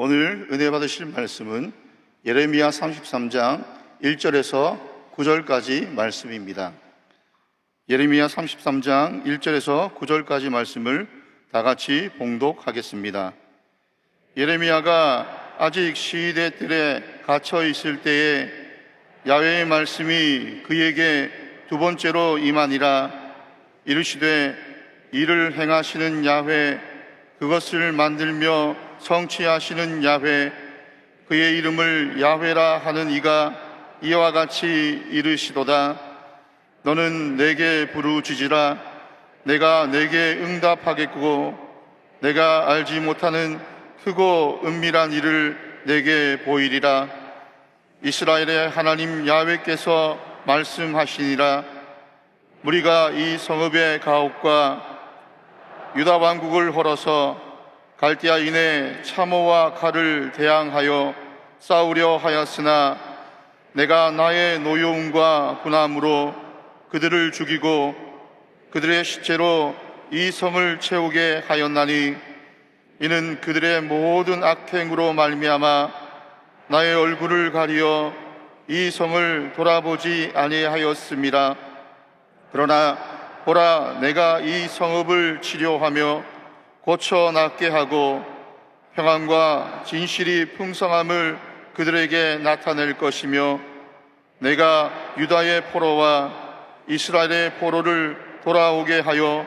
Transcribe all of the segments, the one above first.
오늘 은혜 받으실 말씀은 예레미야 33장 1절에서 9절까지 말씀입니다. 예레미야 33장 1절에서 9절까지 말씀을 다 같이 봉독하겠습니다. 예레미야가 아직 시대 뜰에 갇혀 있을 때에 야훼의 말씀이 그에게 두 번째로 임하니라. 이르시되 이를 행하시는 야훼, 그것을 만들며 성취하시는 야훼, 그의 이름을 야훼라 하는 이가 이와 같이 이르시도다. 너는 내게 부르짖으라. 내가 내게 응답하겠고 내가 알지 못하는 크고 은밀한 일을 내게 보이리라. 이스라엘의 하나님 야훼께서 말씀하시니라. 무리가 이 성읍의 가옥과 유다 왕국을 헐어서 갈대아인의 참호와 칼을 대항하여 싸우려 하였으나 내가 나의 노여움과 분함으로 그들을 죽이고 그들의 시체로 이 성을 채우게 하였나니 이는 그들의 모든 악행으로 말미암아 나의 얼굴을 가리어 이 성을 돌아보지 아니하였음이라. 그러나 보라, 내가 이 성읍을 치료하며 고쳐 낫게 하고 평안과 진실이 풍성함을 그들에게 나타낼 것이며 내가 유다의 포로와 이스라엘의 포로를 돌아오게 하여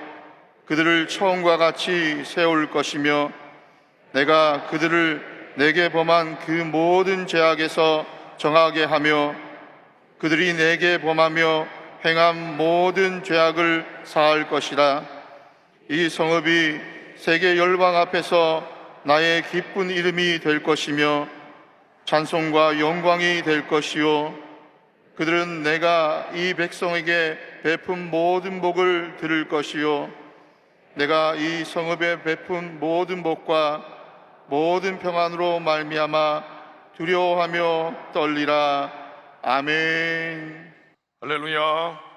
그들을 처음과 같이 세울 것이며 내가 그들을 내게 범한 그 모든 죄악에서 정하게 하며 그들이 내게 범하며 행한 모든 죄악을 사할 것이라. 이 성읍이 세계 열방 앞에서 나의 기쁜 이름이 될 것이며 찬송과 영광이 될 것이요 그들은 내가 이 백성에게 베푼 모든 복을 들을 것이요 내가 이 성읍에 베푼 모든 복과 모든 평안으로 말미암아 두려워하며 떨리라. 아멘. 할렐루야.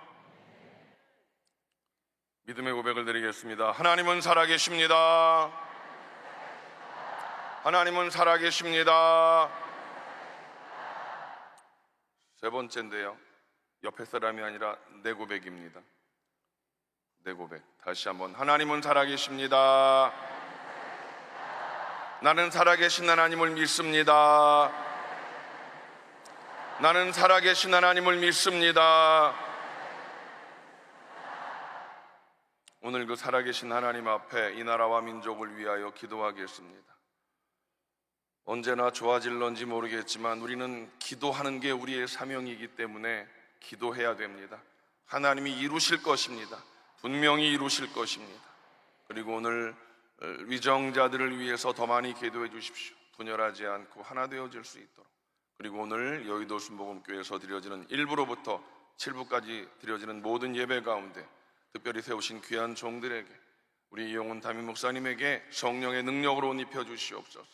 믿음의 고백을 드리겠습니다. 하나님은 살아계십니다. 하나님은 살아계십니다. 세 번째인데요, 옆에 사람이 아니라 내 고백입니다. 내 고백. 다시 한번. 하나님은 살아계십니다. 나는 살아계신 하나님을 믿습니다. 나는 살아계신 하나님을 믿습니다. 오늘 그 살아계신 하나님 앞에 이 나라와 민족을 위하여 기도하겠습니다. 언제나 좋아질런지 모르겠지만 우리는 기도하는 게 우리의 사명이기 때문에 기도해야 됩니다. 하나님이 이루실 것입니다. 분명히 이루실 것입니다. 그리고 오늘 위정자들을 위해서 더 많이 기도해 주십시오. 분열하지 않고 하나 되어질 수 있도록. 그리고 오늘 여의도 순복음교회에서 드려지는 1부로부터 7부까지 드려지는 모든 예배 가운데 특별히 세우신 귀한 종들에게, 우리 이용훈 담임 목사님에게 성령의 능력으로 옷 입혀주시옵소서.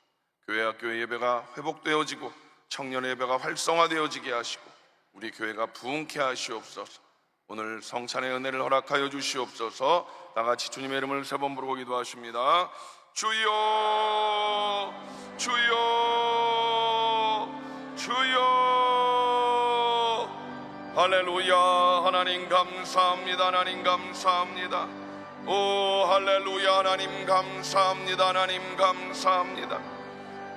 교회 학교의 예배가 회복되어지고 청년 예배가 활성화되어지게 하시고 우리 교회가 부흥케 하시옵소서. 오늘 성찬의 은혜를 허락하여 주시옵소서. 다같이 주님의 이름을 세 번 부르고 기도하십니다. 주여, 주여, 주여. 할렐루야. 하나님 감사합니다. 하나님 감사합니다. 오 할렐루야. 하나님 감사합니다. 하나님 감사합니다.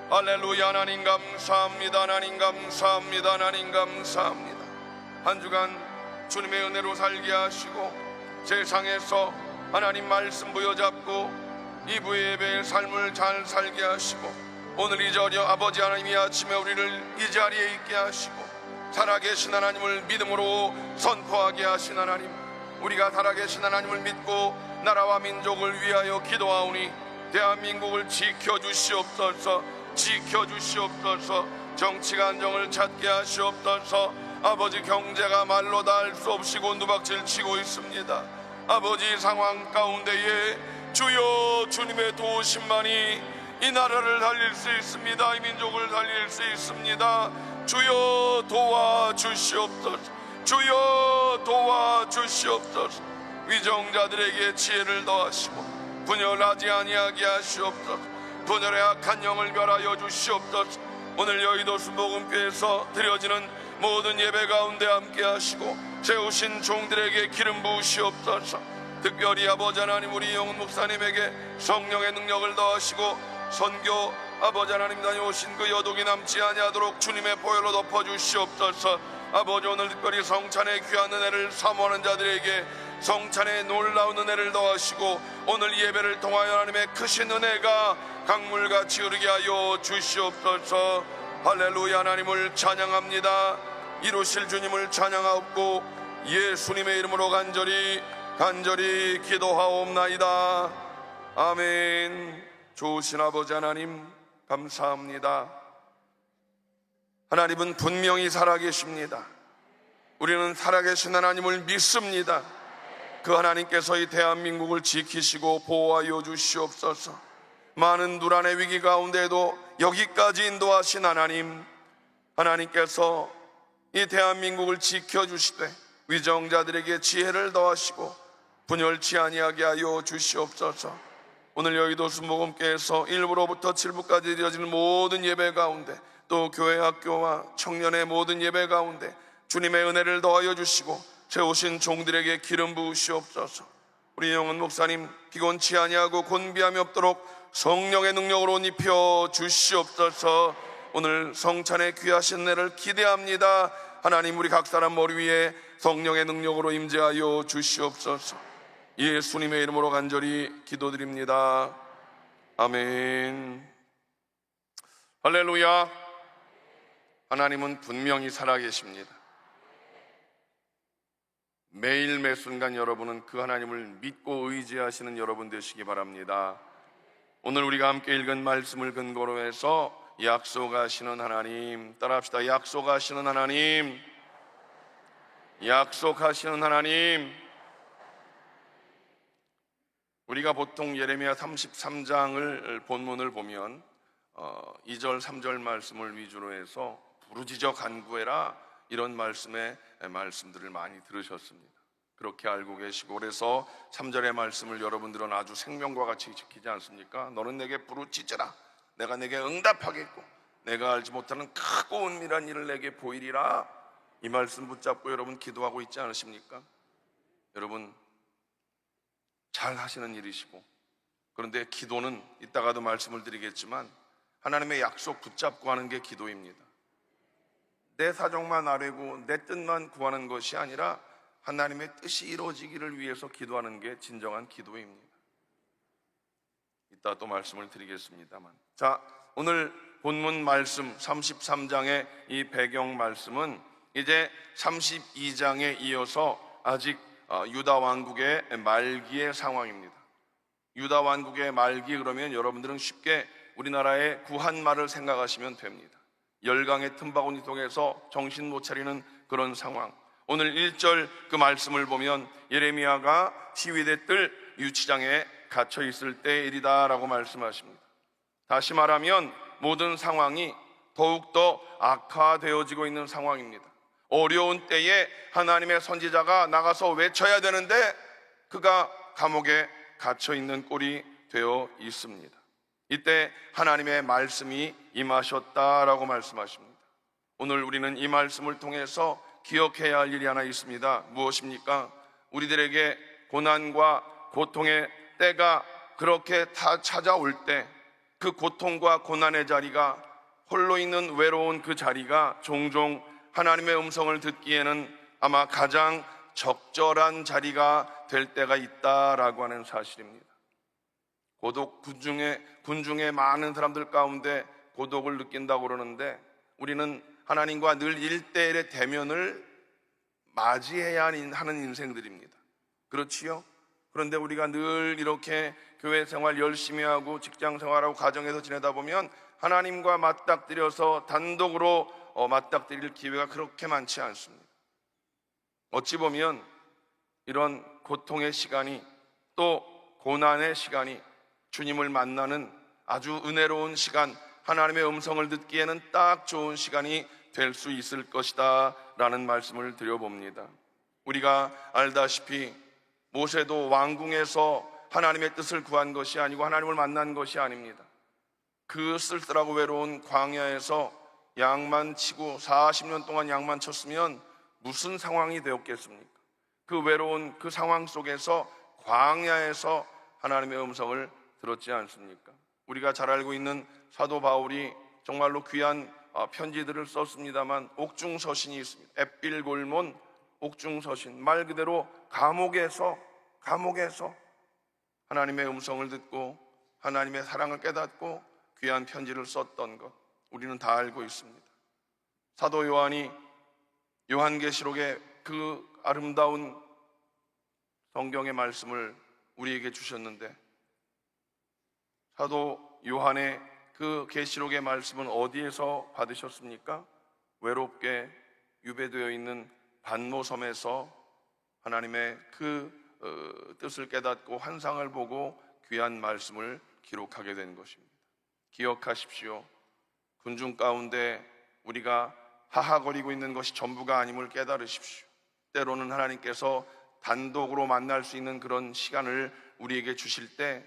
할렐루야. 하나님 감사합니다. 하나님 감사합니다. 하나님 감사합니다. 한 주간 주님의 은혜로 살게 하시고 세상에서 하나님 말씀 부여잡고 이 부의 예배의 삶을 잘 살게 하시고 오늘 이 자리에 아버지 하나님이 아침에 우리를 이 자리에 있게 하시고 살아계신 하나님을 믿음으로 선포하게 하신 하나님, 우리가 살아계신 하나님을 믿고 나라와 민족을 위하여 기도하오니 대한민국을 지켜주시옵소서. 지켜주시옵소서. 정치가 안정을 찾게 하시옵소서. 아버지, 경제가 말로 다 할 수 없이 곤두박질 치고 있습니다. 아버지, 상황 가운데에 주여 주님의 도우심만이 이 나라를 살릴 수 있습니다. 이 민족을 살릴 수 있습니다. 주여 도와주시옵소서. 주여 도와주시옵소서. 위정자들에게 지혜를 더하시고 분열하지 아니하게 하시옵소서. 분열의 악한 영을 멸하여 주시옵소서. 오늘 여의도 순복음교회에서 드려지는 모든 예배 가운데 함께 하시고 세우신 종들에게 기름 부으시옵소서. 특별히 아버지 하나님 우리 영훈 목사님에게 성령의 능력을 더하시고 선교 아버지 하나님 다녀오신 그 여독이 남지 아니하도록 주님의 보혈로 덮어주시옵소서. 아버지 오늘 특별히 성찬의 귀한 은혜를 사모하는 자들에게 성찬의 놀라운 은혜를 더하시고 오늘 예배를 통하여 하나님의 크신 은혜가 강물같이 흐르게 하여 주시옵소서. 할렐루야. 하나님을 찬양합니다. 이루실 주님을 찬양하옵고 예수님의 이름으로 간절히 기도하옵나이다. 아멘. 좋으신 아버지 하나님 감사합니다. 하나님은 분명히 살아계십니다. 우리는 살아계신 하나님을 믿습니다. 그 하나님께서 이 대한민국을 지키시고 보호하여 주시옵소서. 많은 누란의 위기 가운데에도 여기까지 인도하신 하나님께서 이 대한민국을 지켜주시되 위정자들에게 지혜를 더하시고 분열치 아니하게 하여 주시옵소서. 오늘 여의도 순복음교회에서 1부로부터 7부까지 드려지는 모든 예배 가운데 또 교회 학교와 청년의 모든 예배 가운데 주님의 은혜를 더하여 주시고 세우신 종들에게 기름 부으시옵소서. 우리 영훈 목사님 피곤치 아니하고 곤비함이 없도록 성령의 능력으로 옷 입혀 주시옵소서. 오늘 성찬의 귀하신 은혜를 기대합니다. 하나님 우리 각 사람 머리 위에 성령의 능력으로 임재하여 주시옵소서. 예수님의 이름으로 간절히 기도드립니다. 아멘. 할렐루야. 하나님은 분명히 살아계십니다. 매일 매 순간 여러분은 그 하나님을 믿고 의지하시는 여러분 되시기 바랍니다. 오늘 우리가 함께 읽은 말씀을 근거로 해서 약속하시는 하나님, 따라합시다. 약속하시는 하나님, 약속하시는 하나님. 우리가 보통 예레미야 33장을 본문을 보면 2절 3절 말씀을 위주로 해서 부르짖어 간구해라 이런 말씀들을 많이 들으셨습니다. 그렇게 알고 계시고 그래서 3절의 말씀을 여러분들은 아주 생명과 같이 지키지 않습니까? 너는 내게 부르짖으라 내가 내게 응답하겠고 내가 알지 못하는 크고 은밀한 일을 내게 보이리라. 이 말씀 붙잡고 여러분 기도하고 있지 않으십니까? 여러분 잘 하시는 일이시고, 그런데 기도는 이따가도 말씀을 드리겠지만 하나님의 약속 붙잡고 하는 게 기도입니다. 내 사정만 아뢰고 내 뜻만 구하는 것이 아니라 하나님의 뜻이 이루어지기를 위해서 기도하는 게 진정한 기도입니다. 이따 또 말씀을 드리겠습니다만, 자, 오늘 본문 말씀 33장의 이 배경 말씀은 이제 32장에 이어서 아직 유다 왕국의 말기의 상황입니다. 유다 왕국의 말기 그러면 여러분들은 쉽게 우리나라의 구한말을 생각하시면 됩니다. 열강의 틈바구니 통해서 정신 못 차리는 그런 상황. 오늘 1절 그 말씀을 보면 예레미야가 시위대 뜰 유치장에 갇혀 있을 때의 일이다 라고 말씀하십니다. 다시 말하면 모든 상황이 더욱더 악화되어지고 있는 상황입니다. 어려운 때에 하나님의 선지자가 나가서 외쳐야 되는데 그가 감옥에 갇혀 있는 꼴이 되어 있습니다. 이때 하나님의 말씀이 임하셨다라고 말씀하십니다. 오늘 우리는 이 말씀을 통해서 기억해야 할 일이 하나 있습니다. 무엇입니까? 우리들에게 고난과 고통의 때가 그렇게 다 찾아올 때 그 고통과 고난의 자리가, 홀로 있는 외로운 그 자리가 종종 하나님의 음성을 듣기에는 아마 가장 적절한 자리가 될 때가 있다라고 하는 사실입니다. 고독, 군중의 많은 사람들 가운데 고독을 느낀다고 그러는데 우리는 하나님과 늘 1대1의 대면을 맞이해야 하는 인생들입니다. 그렇지요? 그런데 우리가 늘 이렇게 교회 생활 열심히 하고 직장 생활하고 가정에서 지내다 보면 하나님과 맞닥뜨려서 단독으로 맞닥뜨릴 기회가 그렇게 많지 않습니다. 어찌 보면 이런 고통의 시간이 또 고난의 시간이 주님을 만나는 아주 은혜로운 시간, 하나님의 음성을 듣기에는 딱 좋은 시간이 될 수 있을 것이다 라는 말씀을 드려봅니다. 우리가 알다시피 모세도 왕궁에서 하나님의 뜻을 구한 것이 아니고 하나님을 만난 것이 아닙니다. 그 쓸쓸하고 외로운 광야에서 양만 치고 40년 동안 양만 쳤으면 무슨 상황이 되었겠습니까? 그 외로운 그 상황 속에서 광야에서 하나님의 음성을 들었지 않습니까? 우리가 잘 알고 있는 사도 바울이 정말로 귀한 편지들을 썼습니다만 옥중서신이 있습니다. 앳빌골몬 옥중서신, 말 그대로 감옥에서 하나님의 음성을 듣고 하나님의 사랑을 깨닫고 귀한 편지를 썼던 것, 우리는 다 알고 있습니다. 사도 요한이 요한계시록의 그 아름다운 성경의 말씀을 우리에게 주셨는데, 사도 요한의 그 계시록의 말씀은 어디에서 받으셨습니까? 외롭게 유배되어 있는 반모섬에서 하나님의 그 뜻을 깨닫고 환상을 보고 귀한 말씀을 기록하게 된 것입니다. 기억하십시오. 군중 가운데 우리가 하하거리고 있는 것이 전부가 아님을 깨달으십시오. 때로는 하나님께서 단독으로 만날 수 있는 그런 시간을 우리에게 주실 때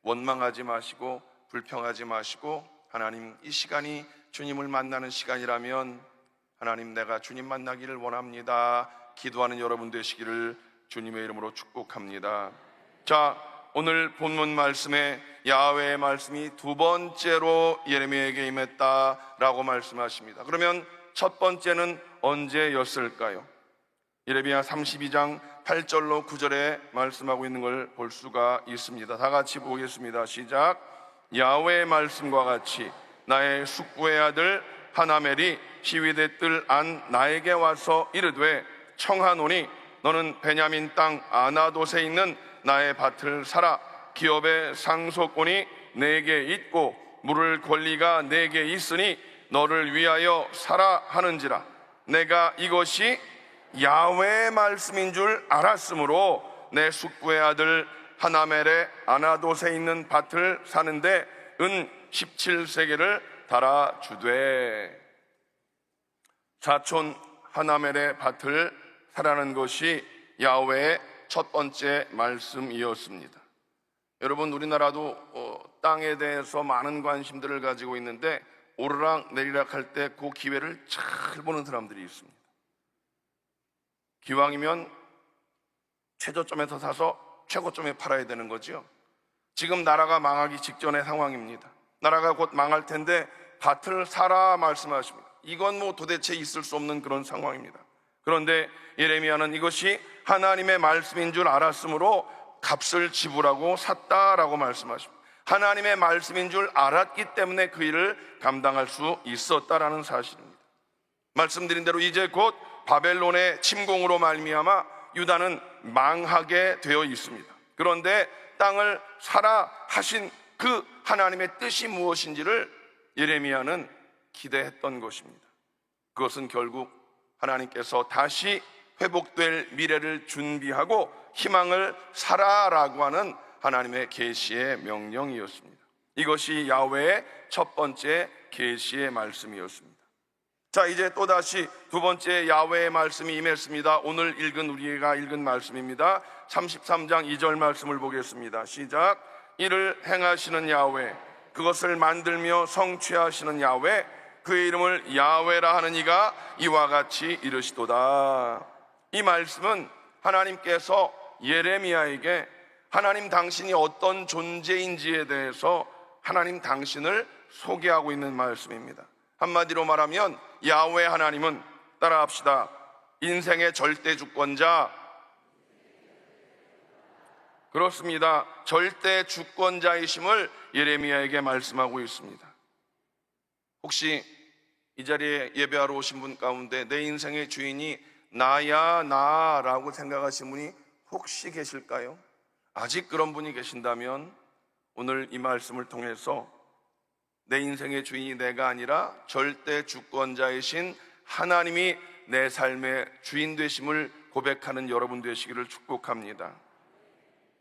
원망하지 마시고 불평하지 마시고, 하나님, 이 시간이 주님을 만나는 시간이라면 하나님, 내가 주님 만나기를 원합니다, 기도하는 여러분 되시기를 주님의 이름으로 축복합니다. 자, 오늘 본문 말씀에 야훼의 말씀이 두 번째로 예레미야에게 임했다라고 말씀하십니다. 그러면 첫 번째는 언제였을까요? 예레미야 32장 8절로 9절에 말씀하고 있는 걸 볼 수가 있습니다. 다 같이 보겠습니다. 시작. 야훼의 말씀과 같이 나의 숙부의 아들 하나멜이 시위대 뜰 안 나에게 와서 이르되, 청하노니 너는 베냐민 땅 아나돗에 있는 나의 밭을 사라. 기업의 상속권이 내게 있고 물을 권리가 내게 있으니 너를 위하여 사라 하는지라. 내가 이것이 야훼의 말씀인 줄 알았으므로 내 숙부의 아들 하나멜의 아나돗에 있는 밭을 사는데 은 17세겔을 달아주되. 사촌 하나멜의 밭을 사라는 것이 야훼의 첫 번째 말씀이었습니다. 여러분, 우리나라도 땅에 대해서 많은 관심들을 가지고 있는데 오르락 내리락 할 때 그 기회를 잘 보는 사람들이 있습니다. 기왕이면 최저점에서 사서 최고점에 팔아야 되는 거죠. 지금 나라가 망하기 직전의 상황입니다. 나라가 곧 망할 텐데 밭을 사라 말씀하십니다. 이건 뭐 도대체 있을 수 없는 그런 상황입니다. 그런데 예레미야는 이것이 하나님의 말씀인 줄 알았으므로 값을 지불하고 샀다라고 말씀하십니다. 하나님의 말씀인 줄 알았기 때문에 그 일을 감당할 수 있었다라는 사실입니다. 말씀드린 대로 이제 곧 바벨론의 침공으로 말미암아 유다는 망하게 되어 있습니다. 그런데 땅을 사라 하신 그 하나님의 뜻이 무엇인지를 예레미야는 기대했던 것입니다. 그것은 결국 하나님께서 다시 회복될 미래를 준비하고 희망을 사라라고 하는 하나님의 계시의 명령이었습니다. 이것이 야훼의 첫 번째 계시의 말씀이었습니다. 자, 이제 또다시 두 번째 야훼의 말씀이 임했습니다. 오늘 우리가 읽은 말씀입니다. 33장 2절 말씀을 보겠습니다. 시작. 이를 행하시는 야훼, 그것을 만들며 성취하시는 야훼, 그의 이름을 야훼라 하는 이가 이와 같이 이르시도다. 이 말씀은 하나님께서 예레미야에게 하나님 당신이 어떤 존재인지에 대해서 하나님 당신을 소개하고 있는 말씀입니다. 한마디로 말하면 야훼 하나님은, 따라합시다, 인생의 절대 주권자, 그렇습니다, 절대 주권자이심을 예레미야에게 말씀하고 있습니다. 혹시 이 자리에 예배하러 오신 분 가운데 내 인생의 주인이 나야 나라고 생각하신 분이 혹시 계실까요? 아직 그런 분이 계신다면 오늘 이 말씀을 통해서 내 인생의 주인이 내가 아니라 절대 주권자이신 하나님이 내 삶의 주인 되심을 고백하는 여러분 되시기를 축복합니다.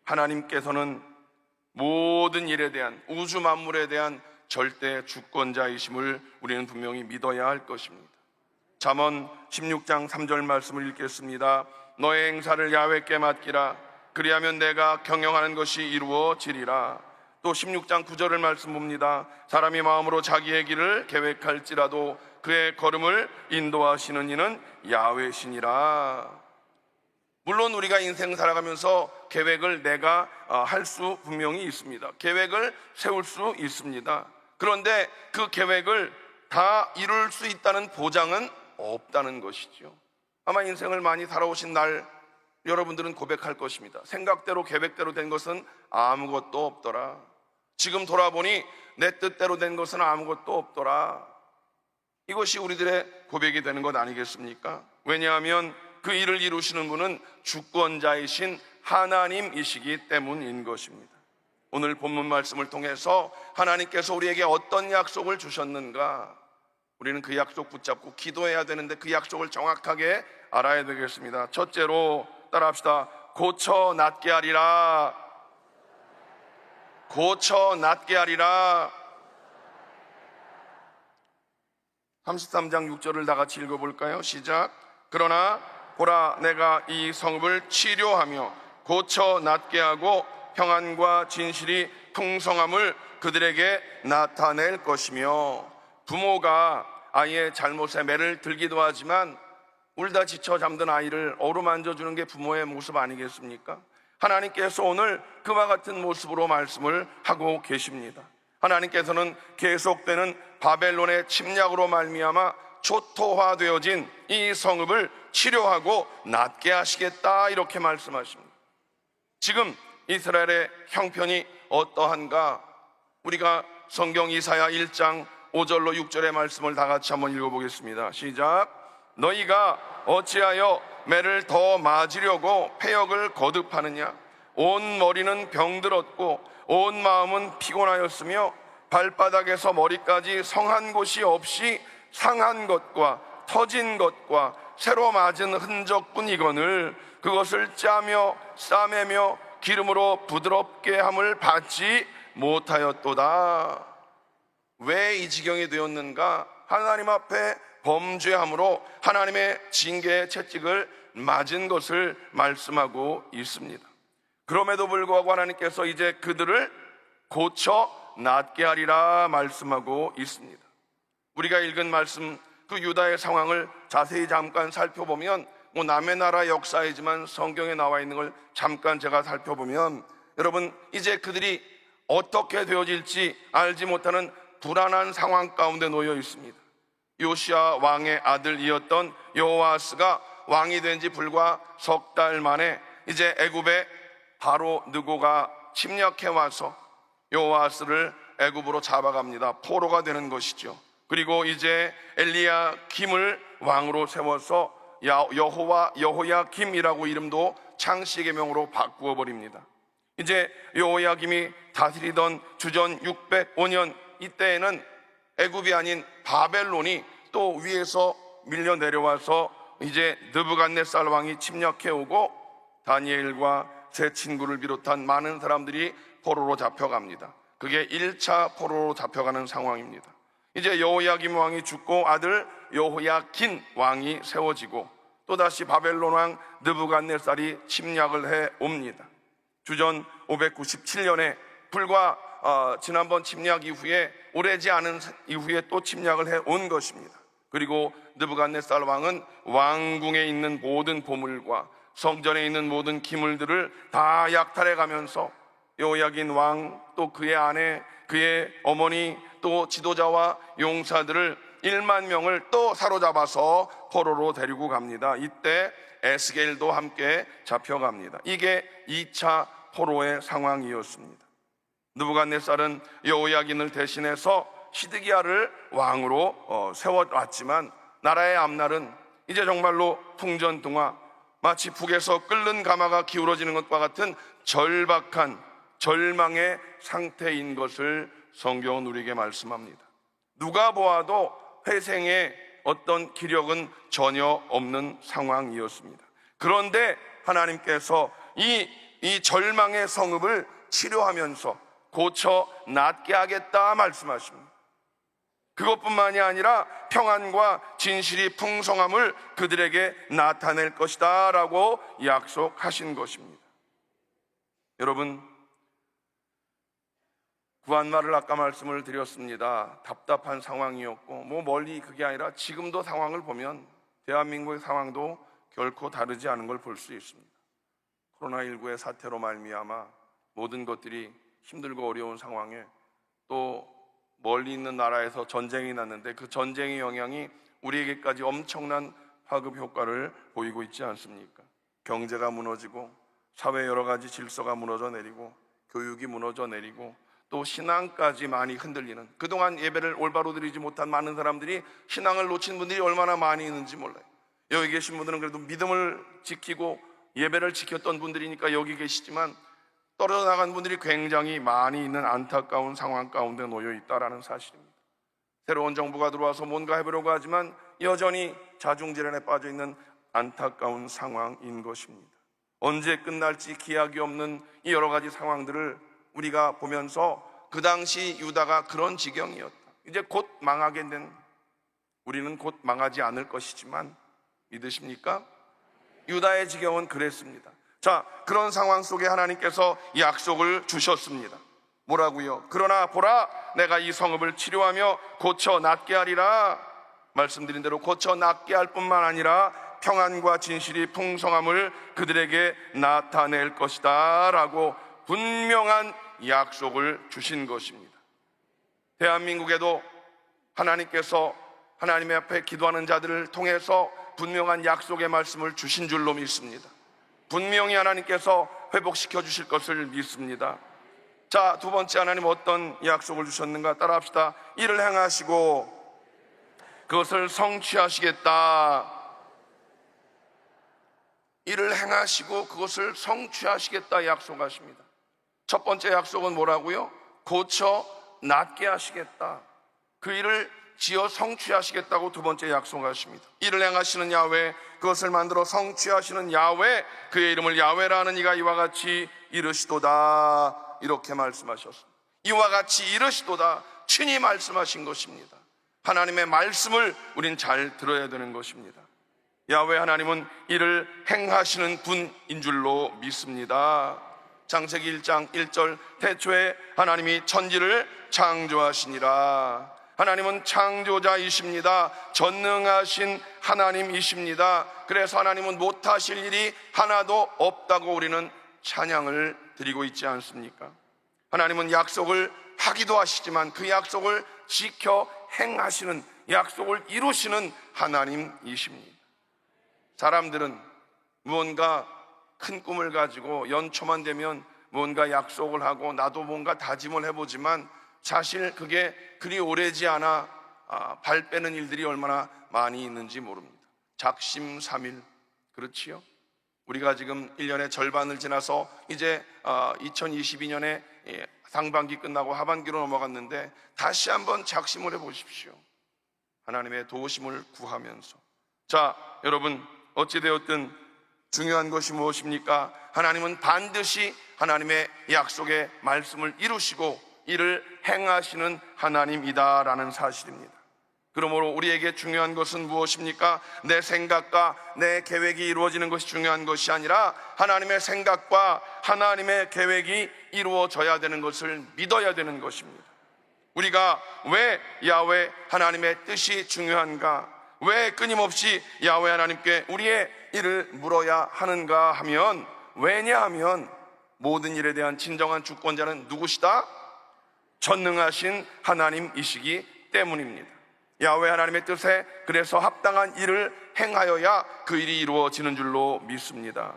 하나님께서는 모든 일에 대한, 우주 만물에 대한 절대 주권자이심을 우리는 분명히 믿어야 할 것입니다. 잠언 16장 3절 말씀을 읽겠습니다. 너의 행사를 야훼께 맡기라. 그리하면 내가 경영하는 것이 이루어지리라. 또 16장 9절을 말씀 봅니다. 사람이 마음으로 자기의 길을 계획할지라도 그의 걸음을 인도하시는 이는 야훼시니라. 물론 우리가 인생 살아가면서 계획을 내가 할 수 분명히 있습니다. 계획을 세울 수 있습니다. 그런데 그 계획을 다 이룰 수 있다는 보장은 없다는 것이죠. 아마 인생을 많이 살아오신 날 여러분들은 고백할 것입니다. 생각대로 계획대로 된 것은 아무것도 없더라. 지금 돌아보니 내 뜻대로 된 것은 아무것도 없더라. 이것이 우리들의 고백이 되는 것 아니겠습니까? 왜냐하면 그 일을 이루시는 분은 주권자이신 하나님이시기 때문인 것입니다. 오늘 본문 말씀을 통해서 하나님께서 우리에게 어떤 약속을 주셨는가, 우리는 그 약속 붙잡고 기도해야 되는데 그 약속을 정확하게 알아야 되겠습니다. 첫째로 따라합시다. 고쳐 낫게 하리라. 고쳐 낫게 하리라. 33장 6절을 다 같이 읽어볼까요? 시작. 그러나 보라, 내가 이 성읍을 치료하며 고쳐 낫게 하고 평안과 진실이 풍성함을 그들에게 나타낼 것이며. 부모가 아이의 잘못에 매를 들기도 하지만 울다 지쳐 잠든 아이를 어루만져 주는 게 부모의 모습 아니겠습니까? 하나님께서 오늘 그와 같은 모습으로 말씀을 하고 계십니다. 하나님께서는 계속되는 바벨론의 침략으로 말미암아 초토화되어진 이 성읍을 치료하고 낫게 하시겠다, 이렇게 말씀하십니다. 지금 이스라엘의 형편이 어떠한가? 우리가 성경 이사야 1장 5절로 6절의 말씀을 다 같이 한번 읽어보겠습니다. 시작. 너희가 어찌하여 매를 더 맞으려고 패역을 거듭하느냐? 온 머리는 병들었고 온 마음은 피곤하였으며 발바닥에서 머리까지 성한 곳이 없이 상한 것과 터진 것과 새로 맞은 흔적뿐이거늘 그것을 짜며 싸매며 기름으로 부드럽게 함을 받지 못하였도다. 왜 이 지경이 되었는가? 하나님 앞에 범죄함으로 하나님의 징계의 채찍을 맞은 것을 말씀하고 있습니다. 그럼에도 불구하고 하나님께서 이제 그들을 고쳐 낫게 하리라 말씀하고 있습니다. 우리가 읽은 말씀, 그 유다의 상황을 자세히 잠깐 살펴보면, 남의 나라 역사이지만 성경에 나와 있는 걸 잠깐 제가 살펴보면, 여러분, 이제 그들이 어떻게 되어질지 알지 못하는 불안한 상황 가운데 놓여 있습니다. 요시야 왕의 아들이었던 여호아스가 왕이 된 지 불과 석 달 만에 이제 애굽에 바로 느고가 침략해 와서 여호아스를 애굽으로 잡아갑니다. 포로가 되는 것이죠. 그리고 이제 엘리야김을 왕으로 세워서 여호야김이라고 이름도 창씨의 명으로 바꾸어 버립니다. 이제 여호야김이 다스리던 주전 605년 이때에는 애굽이 아닌 바벨론이 또 위에서 밀려 내려와서 이제 느부갓네살 왕이 침략해 오고 다니엘과 세 친구를 비롯한 많은 사람들이 포로로 잡혀갑니다. 그게 1차 포로로 잡혀가는 상황입니다. 이제 여호야김 왕이 죽고 아들 여호야킨 왕이 세워지고 또다시 바벨론 왕 느부갓네살이 침략을 해 옵니다. 주전 597년에 불과 지난번 침략 이후에 오래지 않은 이후에 또 침략을 해 온 것입니다. 그리고 느부갓네살 왕은 왕궁에 있는 모든 보물과 성전에 있는 모든 기물들을 다 약탈해 가면서 여호야긴 왕, 또 그의 아내, 그의 어머니, 또 지도자와 용사들을 1만 명을 또 사로잡아서 포로로 데리고 갑니다. 이때 에스겔도 함께 잡혀갑니다. 이게 2차 포로의 상황이었습니다. 느부갓네살은 여호야긴을 대신해서 시드기야를 왕으로 세워왔지만 나라의 앞날은 이제 정말로 풍전등화, 마치 북에서 끓는 가마가 기울어지는 것과 같은 절박한 절망의 상태인 것을 성경은 우리에게 말씀합니다. 누가 보아도 회생의 어떤 기력은 전혀 없는 상황이었습니다. 그런데 하나님께서 이 절망의 성읍을 치료하면서 고쳐 낫게 하겠다 말씀하십니다. 그것뿐만이 아니라 평안과 진실이 풍성함을 그들에게 나타낼 것이다 라고 약속하신 것입니다. 여러분, 구한말을 아까 말씀을 드렸습니다. 답답한 상황이었고 멀리 그게 아니라 지금도 상황을 보면 대한민국의 상황도 결코 다르지 않은 걸 볼 수 있습니다. 코로나19의 사태로 말미암아 모든 것들이 힘들고 어려운 상황에 또 멀리 있는 나라에서 전쟁이 났는데 그 전쟁의 영향이 우리에게까지 엄청난 파급 효과를 보이고 있지 않습니까? 경제가 무너지고 사회 여러 가지 질서가 무너져 내리고 교육이 무너져 내리고 또 신앙까지 많이 흔들리는, 그동안 예배를 올바로 드리지 못한 많은 사람들이 신앙을 놓친 분들이 얼마나 많이 있는지 몰라요. 여기 계신 분들은 그래도 믿음을 지키고 예배를 지켰던 분들이니까 여기 계시지만 떨어져 나간 분들이 굉장히 많이 있는 안타까운 상황 가운데 놓여 있다는 사실입니다. 새로운 정부가 들어와서 뭔가 해보려고 하지만 여전히 자중질환에 빠져 있는 안타까운 상황인 것입니다. 언제 끝날지 기약이 없는 이 여러 가지 상황들을 우리가 보면서 그 당시 유다가 그런 지경이었다. 이제 곧 망하게 된 우리는 곧 망하지 않을 것이지만 믿으십니까? 유다의 지경은 그랬습니다. 자, 그런 상황 속에 하나님께서 약속을 주셨습니다. 뭐라고요? 그러나 보라, 내가 이 성읍을 치료하며 고쳐 낫게 하리라. 말씀드린 대로 고쳐 낫게 할 뿐만 아니라 평안과 진실이 풍성함을 그들에게 나타낼 것이다 라고 분명한 약속을 주신 것입니다. 대한민국에도 하나님께서 하나님의 앞에 기도하는 자들을 통해서 분명한 약속의 말씀을 주신 줄로 믿습니다. 분명히 하나님께서 회복시켜 주실 것을 믿습니다. 자, 두 번째, 하나님 어떤 약속을 주셨는가 따라합시다. 이를 행하시고 그것을 성취하시겠다. 이를 행하시고 그것을 성취하시겠다 약속하십니다. 첫 번째 약속은 뭐라고요? 고쳐 낫게 하시겠다. 그 일을 지어 성취하시겠다고 두 번째 약속하십니다. 이를 행하시는 야훼, 그것을 만들어 성취하시는 야훼, 그의 이름을 야훼라는 이가 이와 같이 이르시도다. 이렇게 말씀하셨습니다. 이와 같이 이르시도다. 친히 말씀하신 것입니다. 하나님의 말씀을 우린 잘 들어야 되는 것입니다. 야훼 하나님은 이를 행하시는 분인 줄로 믿습니다. 창세기 1장 1절, 태초에 하나님이 천지를 창조하시니라. 하나님은 창조자이십니다. 전능하신 하나님이십니다. 그래서 하나님은 못하실 일이 하나도 없다고 우리는 찬양을 드리고 있지 않습니까? 하나님은 약속을 하기도 하시지만 그 약속을 지켜 행하시는, 약속을 이루시는 하나님이십니다. 사람들은 무언가 큰 꿈을 가지고 연초만 되면 뭔가 약속을 하고 나도 뭔가 다짐을 해보지만 사실 그게 그리 오래지 않아 발 빼는 일들이 얼마나 많이 있는지 모릅니다. 작심삼일, 그렇지요? 우리가 지금 1년의 절반을 지나서 이제 2022년에 상반기 끝나고 하반기로 넘어갔는데 다시 한번 작심을 해보십시오. 하나님의 도우심을 구하면서. 자, 여러분, 어찌되었든 중요한 것이 무엇입니까? 하나님은 반드시 하나님의 약속의 말씀을 이루시고 이를 행하시는 하나님이다라는 사실입니다. 그러므로 우리에게 중요한 것은 무엇입니까? 내 생각과 내 계획이 이루어지는 것이 중요한 것이 아니라 하나님의 생각과 하나님의 계획이 이루어져야 되는 것을 믿어야 되는 것입니다. 우리가 왜 야훼 하나님의 뜻이 중요한가? 왜 끊임없이 야훼 하나님께 우리의 일을 물어야 하는가 하면, 왜냐하면 모든 일에 대한 진정한 주권자는 누구시다? 전능하신 하나님이시기 때문입니다. 야훼 하나님의 뜻에 그래서 합당한 일을 행하여야 그 일이 이루어지는 줄로 믿습니다.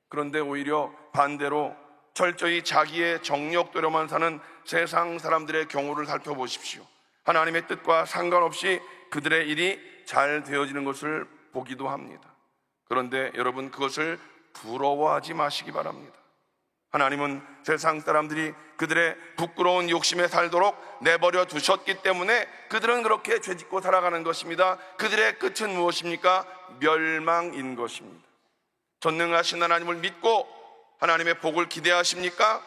그런데 오히려 반대로 철저히 자기의 정욕대로만 사는 세상 사람들의 경우를 살펴보십시오. 하나님의 뜻과 상관없이 그들의 일이 잘 되어지는 것을 보기도 합니다. 그런데 여러분, 그것을 부러워하지 마시기 바랍니다. 하나님은 세상 사람들이 그들의 부끄러운 욕심에 살도록 내버려 두셨기 때문에 그들은 그렇게 죄짓고 살아가는 것입니다. 그들의 끝은 무엇입니까? 멸망인 것입니다. 전능하신 하나님을 믿고 하나님의 복을 기대하십니까?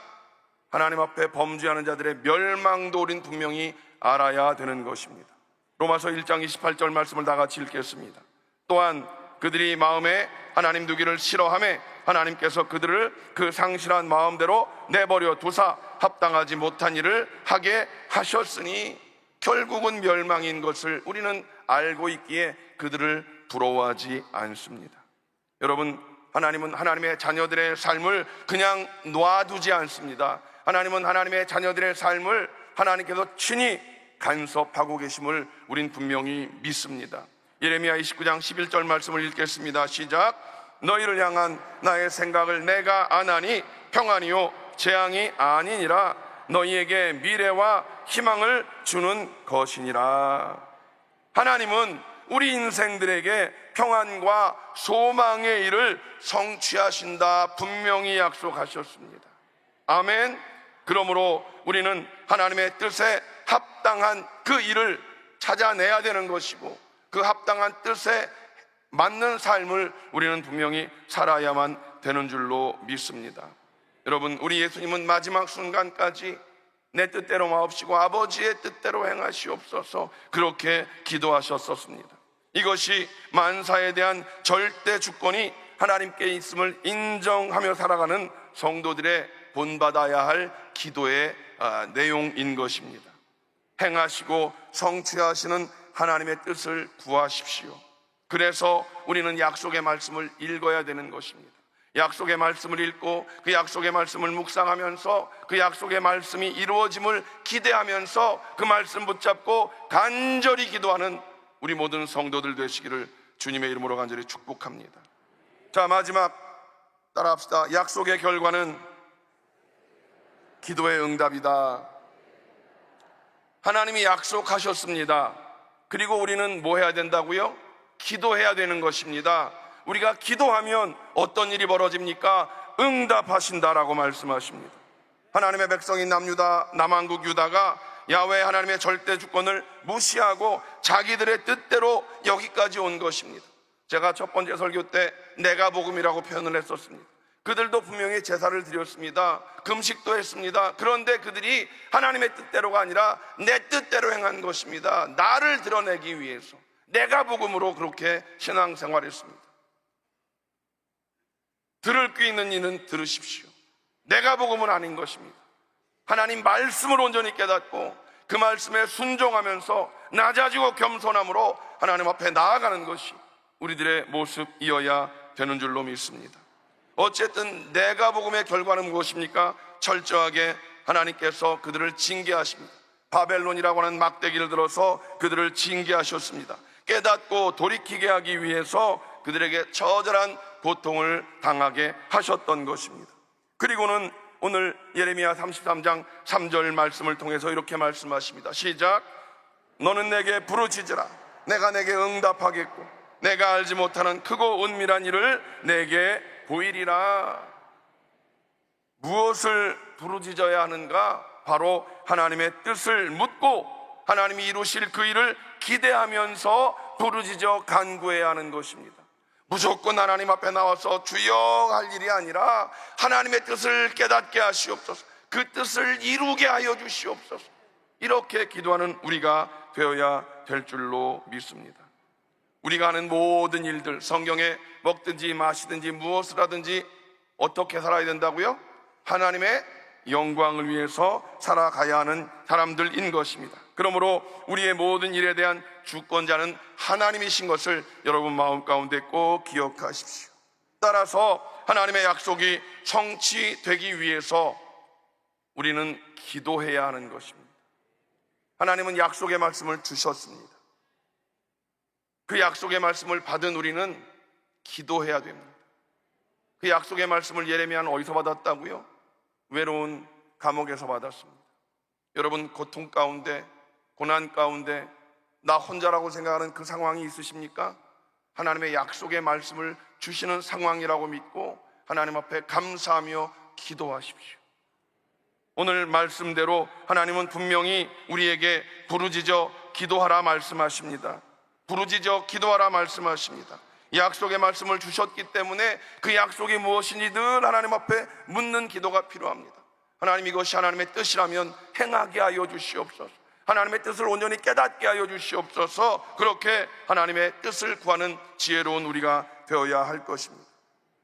하나님 앞에 범죄하는 자들의 멸망도 우린 분명히 알아야 되는 것입니다. 로마서 1장 28절 말씀을 다 같이 읽겠습니다. 또한 그들이 마음에 하나님 두기를 싫어하며 하나님께서 그들을 그 상실한 마음대로 내버려 두사 합당하지 못한 일을 하게 하셨으니 결국은 멸망인 것을 우리는 알고 있기에 그들을 부러워하지 않습니다. 여러분, 하나님은 하나님의 자녀들의 삶을 그냥 놔두지 않습니다. 하나님은 하나님의 자녀들의 삶을 하나님께서 친히 간섭하고 계심을 우린 분명히 믿습니다. 예레미야 29장 11절 말씀을 읽겠습니다. 시작. 너희를 향한 나의 생각을 내가 아나니 평안이요 재앙이 아니니라. 너희에게 미래와 희망을 주는 것이니라. 하나님은 우리 인생들에게 평안과 소망의 일을 성취하신다 분명히 약속하셨습니다. 아멘. 그러므로 우리는 하나님의 뜻에 합당한 그 일을 찾아내야 되는 것이고, 그 합당한 뜻에 맞는 삶을 우리는 분명히 살아야만 되는 줄로 믿습니다. 여러분, 우리 예수님은 마지막 순간까지 내 뜻대로 마옵시고 아버지의 뜻대로 행하시옵소서 그렇게 기도하셨었습니다. 이것이 만사에 대한 절대 주권이 하나님께 있음을 인정하며 살아가는 성도들의 본받아야 할 기도의 내용인 것입니다. 행하시고 성취하시는 하나님의 뜻을 구하십시오. 그래서 우리는 약속의 말씀을 읽어야 되는 것입니다. 약속의 말씀을 읽고 그 약속의 말씀을 묵상하면서 그 약속의 말씀이 이루어짐을 기대하면서 그 말씀 붙잡고 간절히 기도하는 우리 모든 성도들 되시기를 주님의 이름으로 간절히 축복합니다. 자, 마지막 따라합시다. 약속의 결과는 기도의 응답이다. 하나님이 약속하셨습니다. 그리고 우리는 뭐 해야 된다고요? 기도해야 되는 것입니다. 우리가 기도하면 어떤 일이 벌어집니까? 응답하신다라고 말씀하십니다. 하나님의 백성인 남유다, 남한국 유다가 야훼 하나님의 절대 주권을 무시하고 자기들의 뜻대로 여기까지 온 것입니다. 제가 첫 번째 설교 때 내가 복음이라고 표현을 했었습니다. 그들도 분명히 제사를 드렸습니다. 금식도 했습니다. 그런데 그들이 하나님의 뜻대로가 아니라 내 뜻대로 행한 것입니다. 나를 드러내기 위해서 내가 복음으로 그렇게 신앙생활했습니다. 들을 귀 있는 이는 들으십시오. 내가 복음은 아닌 것입니다. 하나님 말씀을 온전히 깨닫고 그 말씀에 순종하면서 낮아지고 겸손함으로 하나님 앞에 나아가는 것이 우리들의 모습이어야 되는 줄로 믿습니다. 어쨌든 내가 복음의 결과는 무엇입니까? 철저하게 하나님께서 그들을 징계하십니다. 바벨론이라고 하는 막대기를 들어서 그들을 징계하셨습니다. 깨닫고 돌이키게 하기 위해서 그들에게 처절한 고통을 당하게 하셨던 것입니다. 그리고는 오늘 예레미야 33장 3절 말씀을 통해서 이렇게 말씀하십니다. 시작. 너는 내게 부르짖으라. 내가 내게 응답하겠고 내가 알지 못하는 크고 은밀한 일을 내게 보이리라. 무엇을 부르짖어야 하는가? 바로 하나님의 뜻을 묻고 하나님이 이루실 그 일을 기대하면서 부르짖어 간구해야 하는 것입니다. 무조건 하나님 앞에 나와서 주여 할 일이 아니라 하나님의 뜻을 깨닫게 하시옵소서, 그 뜻을 이루게 하여 주시옵소서, 이렇게 기도하는 우리가 되어야 될 줄로 믿습니다. 우리가 하는 모든 일들, 성경에 먹든지 마시든지 무엇을 하든지 어떻게 살아야 된다고요? 하나님의 영광을 위해서 살아가야 하는 사람들인 것입니다. 그러므로 우리의 모든 일에 대한 주권자는 하나님이신 것을 여러분 마음 가운데 꼭 기억하십시오. 따라서 하나님의 약속이 성취되기 위해서 우리는 기도해야 하는 것입니다. 하나님은 약속의 말씀을 주셨습니다. 그 약속의 말씀을 받은 우리는 기도해야 됩니다. 그 약속의 말씀을 예레미야는 어디서 받았다고요? 외로운 감옥에서 받았습니다. 여러분, 고통 가운데, 고난 가운데 나 혼자라고 생각하는 그 상황이 있으십니까? 하나님의 약속의 말씀을 주시는 상황이라고 믿고 하나님 앞에 감사하며 기도하십시오. 오늘 말씀대로 하나님은 분명히 우리에게 부르짖어 기도하라 말씀하십니다. 부르짖어 기도하라 말씀하십니다. 약속의 말씀을 주셨기 때문에 그 약속이 무엇인지 늘 하나님 앞에 묻는 기도가 필요합니다. 하나님, 이것이 하나님의 뜻이라면 행하게 하여 주시옵소서, 하나님의 뜻을 온전히 깨닫게 하여 주시옵소서, 그렇게 하나님의 뜻을 구하는 지혜로운 우리가 되어야 할 것입니다.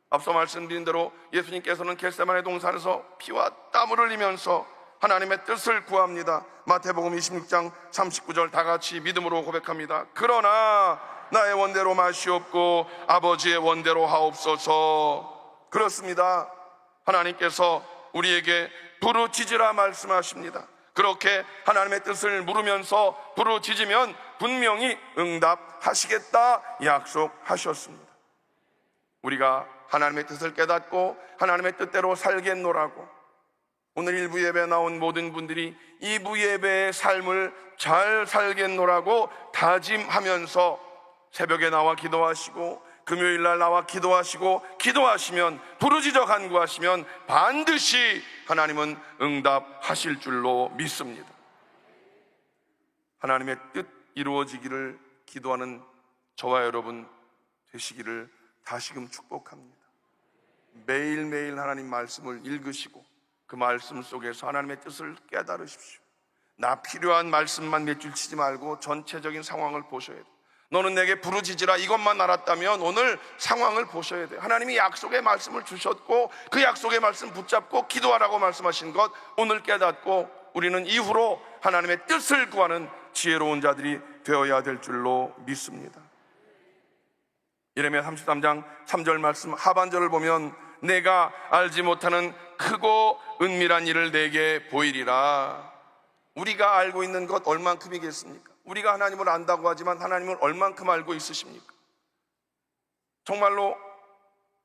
앞서 말씀드린 대로 예수님께서는 겟세마네 동산에서 피와 땀을 흘리면서 하나님의 뜻을 구합니다. 마태복음 26장 39절 다 같이 믿음으로 고백합니다. 그러나 나의 원대로 마시옵고 아버지의 원대로 하옵소서. 그렇습니다. 하나님께서 우리에게 부르짖으라 말씀하십니다. 그렇게 하나님의 뜻을 물으면서 부르짖으면 분명히 응답하시겠다 약속하셨습니다. 우리가 하나님의 뜻을 깨닫고 하나님의 뜻대로 살겠노라고 오늘 1부 예배에 나온 모든 분들이 2부 예배의 삶을 잘 살겠노라고 다짐하면서 새벽에 나와 기도하시고 금요일날 나와 기도하시면 부르짖어 간구하시면 반드시 하나님은 응답하실 줄로 믿습니다. 하나님의 뜻 이루어지기를 기도하는 저와 여러분 되시기를 다시금 축복합니다. 매일매일 하나님 말씀을 읽으시고 그 말씀 속에서 하나님의 뜻을 깨달으십시오. 나 필요한 말씀만 몇 줄 치지 말고 전체적인 상황을 보셔야 돼요. 너는 내게 부르짖으라 이것만 알았다면 오늘 상황을 보셔야 돼요. 하나님이 약속의 말씀을 주셨고 그 약속의 말씀 붙잡고 기도하라고 말씀하신 것 오늘 깨닫고 우리는 이후로 하나님의 뜻을 구하는 지혜로운 자들이 되어야 될 줄로 믿습니다. 예레미야 33장 3절 말씀 하반절을 보면 내가 알지 못하는 크고 은밀한 일을 내게 보이리라. 우리가 알고 있는 것 얼만큼이겠습니까? 우리가 하나님을 안다고 하지만 하나님을 얼만큼 알고 있으십니까? 정말로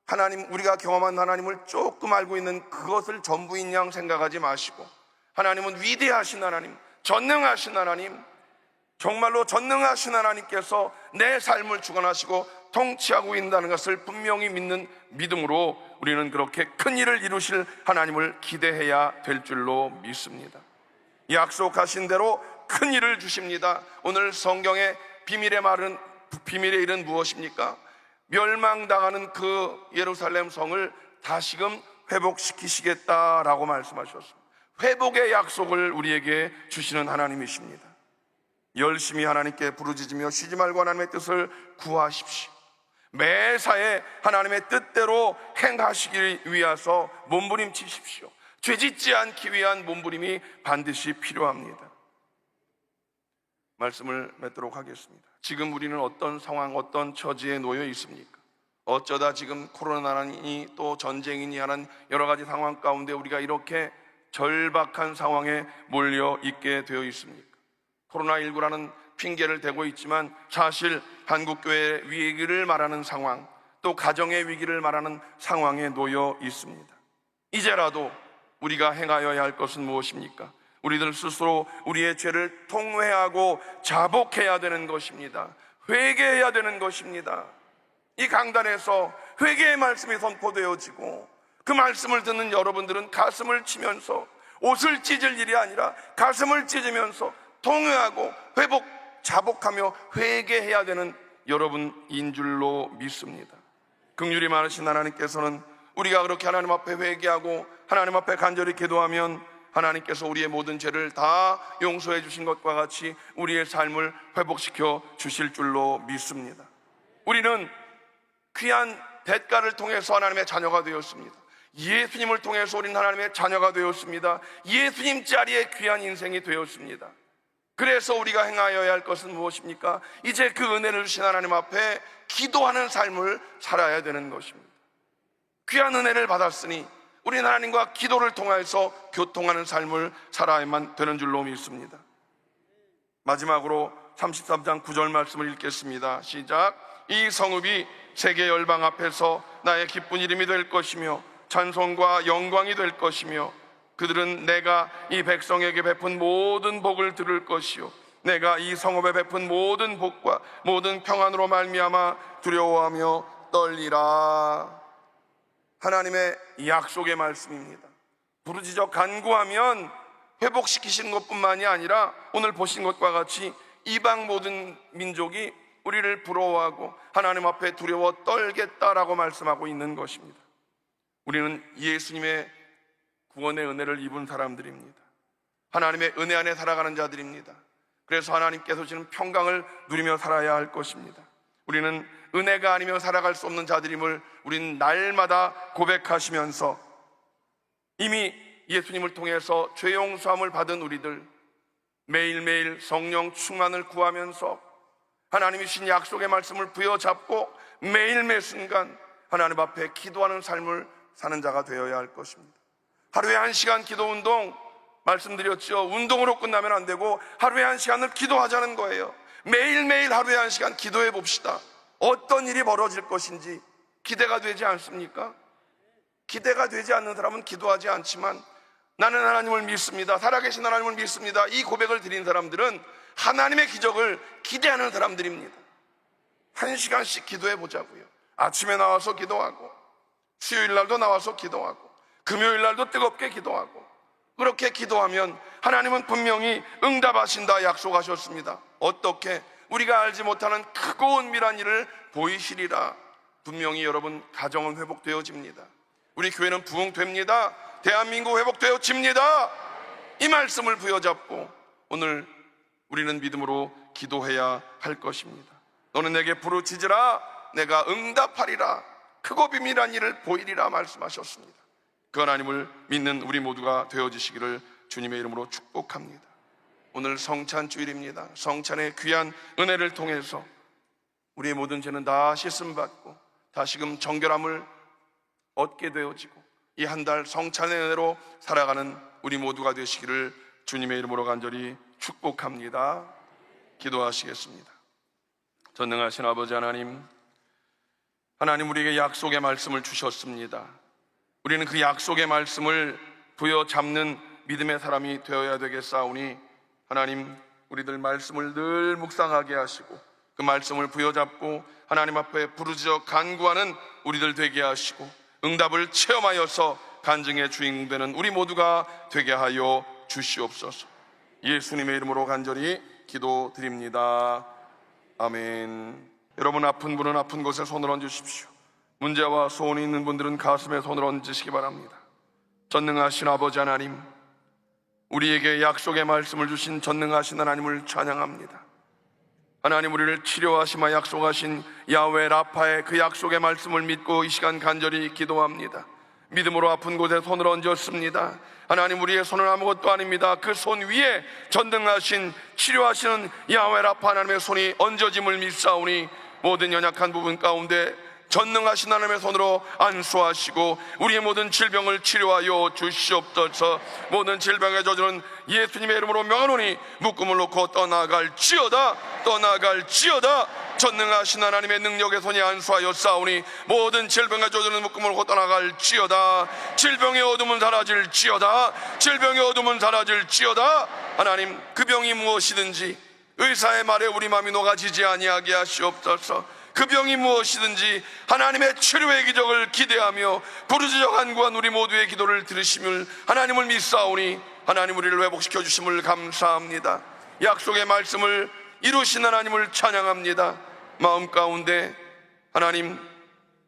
하나님, 우리가 경험한 하나님을 조금 알고 있는 그것을 전부인 양 생각하지 마시고 하나님은 위대하신 하나님, 전능하신 하나님, 정말로 전능하신 하나님께서 내 삶을 주관하시고 통치하고 있다는 것을 분명히 믿는 믿음으로 우리는 그렇게 큰 일을 이루실 하나님을 기대해야 될 줄로 믿습니다. 약속하신 대로 큰 일을 주십니다. 오늘 성경의 비밀의 일은 무엇입니까? 멸망당하는 그 예루살렘 성을 다시금 회복시키시겠다라고 말씀하셨습니다. 회복의 약속을 우리에게 주시는 하나님이십니다. 열심히 하나님께 부르짖으며 쉬지 말고 하나님의 뜻을 구하십시오. 매사에 하나님의 뜻대로 행하시기 위해서 몸부림치십시오. 죄짓지 않기 위한 몸부림이 반드시 필요합니다. 말씀을 맺도록 하겠습니다. 지금 우리는 어떤 상황, 어떤 처지에 놓여 있습니까? 어쩌다 지금 코로나니 또 전쟁이니 하는 여러 가지 상황 가운데 우리가 이렇게 절박한 상황에 몰려 있게 되어 있습니까? 코로나19라는 핑계를 대고 있지만 사실 한국교회의 위기를 말하는 상황, 또 가정의 위기를 말하는 상황에 놓여 있습니다. 이제라도 우리가 행하여야 할 것은 무엇입니까? 우리들 스스로 우리의 죄를 통회하고 자복해야 되는 것입니다. 회개해야 되는 것입니다. 이 강단에서 회개의 말씀이 선포되어지고 그 말씀을 듣는 여러분들은 가슴을 치면서 옷을 찢을 일이 아니라 가슴을 찢으면서 통회하고 자복하며 회개해야 되는 여러분인 줄로 믿습니다. 긍휼이 많으신 하나님께서는 우리가 그렇게 하나님 앞에 회개하고 하나님 앞에 간절히 기도하면 하나님께서 우리의 모든 죄를 다 용서해 주신 것과 같이 우리의 삶을 회복시켜 주실 줄로 믿습니다. 우리는 귀한 대가를 통해서 하나님의 자녀가 되었습니다. 예수님을 통해서 우리는 하나님의 자녀가 되었습니다. 예수님 자리에 귀한 인생이 되었습니다. 그래서 우리가 행하여야 할 것은 무엇입니까? 이제 그 은혜를 주신 하나님 앞에 기도하는 삶을 살아야 되는 것입니다. 귀한 은혜를 받았으니 우리는 하나님과 기도를 통해서 교통하는 삶을 살아야만 되는 줄로 믿습니다. 마지막으로 33장 9절 말씀을 읽겠습니다. 시작. 이 성읍이 세계 열방 앞에서 나의 기쁜 이름이 될 것이며 찬송과 영광이 될 것이며 그들은 내가 이 백성에게 베푼 모든 복을 들을 것이요 내가 이 성읍에 베푼 모든 복과 모든 평안으로 말미암아 두려워하며 떨리라. 하나님의 약속의 말씀입니다. 부르짖어 간구하면 회복시키시는 것뿐만이 아니라 오늘 보신 것과 같이 이방 모든 민족이 우리를 부러워하고 하나님 앞에 두려워 떨겠다라고 말씀하고 있는 것입니다. 우리는 예수님의 구원의 은혜를 입은 사람들입니다. 하나님의 은혜 안에 살아가는 자들입니다. 그래서 하나님께서 주시는 평강을 누리며 살아야 할 것입니다. 우리는 은혜가 아니면 살아갈 수 없는 자들임을 우리는 날마다 고백하시면서 이미 예수님을 통해서 죄 용서함을 받은 우리들, 매일매일 성령 충만을 구하면서 하나님이 주신 약속의 말씀을 부여잡고 매일매 순간 하나님 앞에 기도하는 삶을 사는 자가 되어야 할 것입니다. 하루에 1시간 기도 운동 말씀드렸죠. 운동으로 끝나면 안 되고 하루에 1시간을 기도하자는 거예요. 매일매일 하루에 1시간 기도해 봅시다. 어떤 일이 벌어질 것인지 기대가 되지 않습니까? 기대가 되지 않는 사람은 기도하지 않지만 나는 하나님을 믿습니다, 살아계신 하나님을 믿습니다, 이 고백을 드린 사람들은 하나님의 기적을 기대하는 사람들입니다. 1시간씩 기도해 보자고요. 아침에 나와서 기도하고, 수요일 날도 나와서 기도하고, 금요일 날도 뜨겁게 기도하고, 그렇게 기도하면 하나님은 분명히 응답하신다 약속하셨습니다. 어떻게? 우리가 알지 못하는 크고 은밀한 일을 보이시리라. 분명히 여러분, 가정은 회복되어집니다. 우리 교회는 부흥됩니다. 대한민국 회복되어집니다. 이 말씀을 부여잡고 오늘 우리는 믿음으로 기도해야 할 것입니다. 너는 내게 부르짖으라, 내가 응답하리라, 크고 비밀한 일을 보이리라 말씀하셨습니다. 그 하나님을 믿는 우리 모두가 되어지시기를 주님의 이름으로 축복합니다. 오늘 성찬주일입니다. 성찬의 귀한 은혜를 통해서 우리의 모든 죄는 다 씻음받고 다시금 정결함을 얻게 되어지고 이 한 달 성찬의 은혜로 살아가는 우리 모두가 되시기를 주님의 이름으로 간절히 축복합니다. 기도하시겠습니다. 전능하신 아버지 하나님, 하나님 우리에게 약속의 말씀을 주셨습니다. 우리는 그 약속의 말씀을 부여잡는 믿음의 사람이 되어야 되겠사오니 하나님, 우리들 말씀을 늘 묵상하게 하시고 그 말씀을 부여잡고 하나님 앞에 부르짖어 간구하는 우리들 되게 하시고 응답을 체험하여서 간증의 주인공 되는 우리 모두가 되게 하여 주시옵소서. 예수님의 이름으로 간절히 기도드립니다. 아멘. 여러분, 아픈 분은 아픈 곳에 손을 얹으십시오. 문제와 소원이 있는 분들은 가슴에 손을 얹으시기 바랍니다. 전능하신 아버지 하나님, 우리에게 약속의 말씀을 주신 전능하신 하나님을 찬양합니다. 하나님, 우리를 치료하시마 약속하신 야훼 라파의 그 약속의 말씀을 믿고 이 시간 간절히 기도합니다. 믿음으로 아픈 곳에 손을 얹었습니다. 하나님, 우리의 손은 아무것도 아닙니다. 그 손 위에 전능하신 치료하시는 야훼 라파 하나님의 손이 얹어짐을 믿사오니 모든 연약한 부분 가운데 전능하신 하나님의 손으로 안수하시고 우리의 모든 질병을 치료하여 주시옵소서. 모든 질병의 저주는 예수님의 이름으로 명하노니 묶음을 놓고 떠나갈지어다, 떠나갈지어다. 전능하신 하나님의 능력의 손이 안수하여 싸우니 모든 질병의 저주는 묶음을 놓고 떠나갈지어다. 질병의 어둠은 사라질지어다. 질병의 어둠은 사라질지어다. 하나님, 그 병이 무엇이든지 의사의 말에 우리 마음이 녹아지지 아니하게 하시옵소서. 그 병이 무엇이든지 하나님의 치료의 기적을 기대하며 부르짖어 간구한 우리 모두의 기도를 들으심을 하나님을 믿사오니 하나님, 우리를 회복시켜 주심을 감사합니다. 약속의 말씀을 이루신 하나님을 찬양합니다. 마음 가운데 하나님,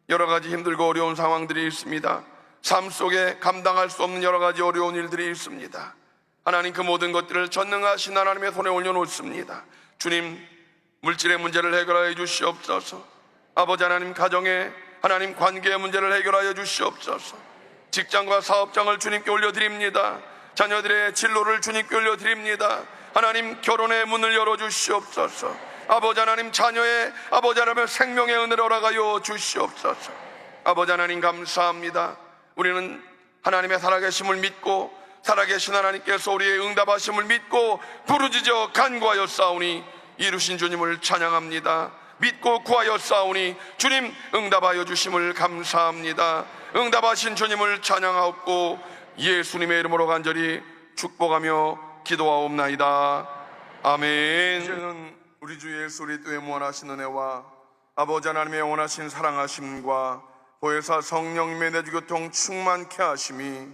여러 가지 힘들고 어려운 상황들이 있습니다. 삶 속에 감당할 수 없는 여러 가지 어려운 일들이 있습니다. 하나님, 그 모든 것들을 전능하신 하나님의 손에 올려놓습니다. 주님, 물질의 문제를 해결하여 주시옵소서. 아버지 하나님, 가정의 하나님 관계의 문제를 해결하여 주시옵소서. 직장과 사업장을 주님께 올려드립니다. 자녀들의 진로를 주님께 올려드립니다. 하나님, 결혼의 문을 열어주시옵소서. 아버지 하나님, 자녀의 아버지 하나님의 생명의 은혜를 허락하여 주시옵소서. 아버지 하나님, 감사합니다. 우리는 하나님의 살아계심을 믿고 살아계신 하나님께서 우리의 응답하심을 믿고 부르짖어 간구하여 싸우니 이루신 주님을 찬양합니다. 믿고 구하여 싸우니 주님 응답하여 주심을 감사합니다. 응답하신 주님을 찬양하옵고 예수님의 이름으로 간절히 축복하며 기도하옵나이다. 아멘. 이제는 우리 주 예수 그리스도의 무한하신 은혜와 아버지 하나님의 원하신 사랑하심과 보혜사 성령님의 내주교통 충만케 하심이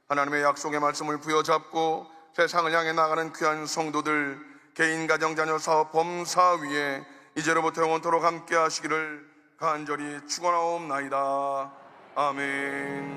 하나님의 약속의 말씀을 부여잡고 세상을 향해 나가는 귀한 성도들 개인, 가정, 자녀, 사업, 범사 위에 이제로부터 영원토록 함께 하시기를 간절히 축원하옵나이다. 아멘.